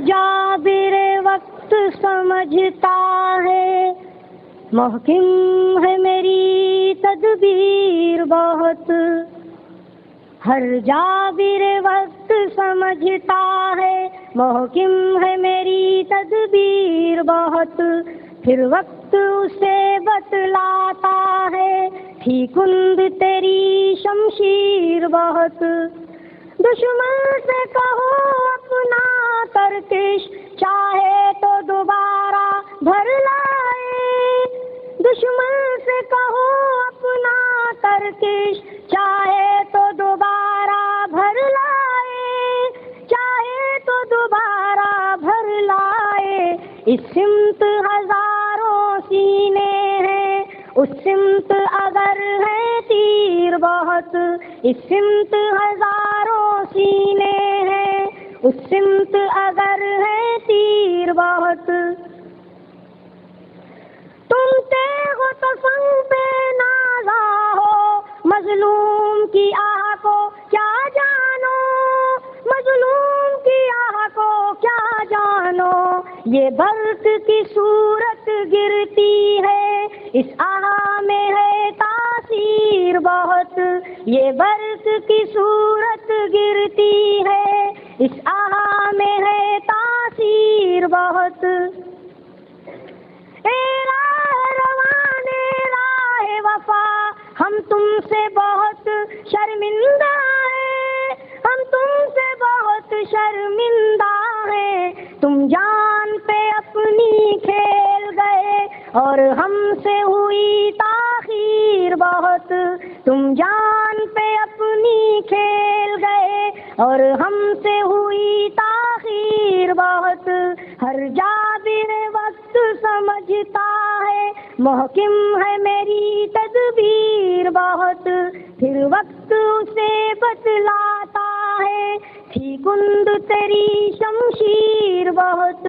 جابر وقت سمجھتا ہے محکم ہے میری تدبیر بہت. ہر جابر وقت سمجھتا ہے محکم ہے میری تدبیر بہت. پھر وقت اسے بتلاتا ہے ٹھیکند تیری شمشیر بہت. دشمن سے کہو اپنا ترکش چاہے تو دوبارہ بھر لائے. دشمن سے کہو اپنا ترکش چاہے تو دوبارہ بھر لائے. چاہے تو دوبارہ بھر لائے. اس سمت ہزاروں سینے ہیں اس سمت اگر ہے تیر بہت. اس سمت ہزاروں سینے ہیں اس سمت اگر ہے تیر بہت. تم تیغ و تو سنگ پہ نازا ہو مظلوم کی آہ کو کیا جانو. مظلوم کی آہ کو کیا جانو. یہ برق کی صورت گرتی ہے اس آہ میں ہے تاثیر بہت. یہ برق کی صورت گرتی ہے اس آہ میں ہے تاثیر بہت. اے راہ رواں راہ وفا ہم تم سے بہت شرمندہ ہیں. ہم تم سے بہت شرمندہ ہیں. تم جان پہ اپنی کھیل گئے اور ہم سے ہوئی تاخیر بہت. تم جان پہ اپنی کھیل گئے اور ہم سے ہوئی تاخیر بہت. ہر جابر وقت سمجھتا ہے محکم ہے میری تدبیر بہت. پھر وقت اسے بتلاتا ہے ٹھیکند تیری شمشیر بہت.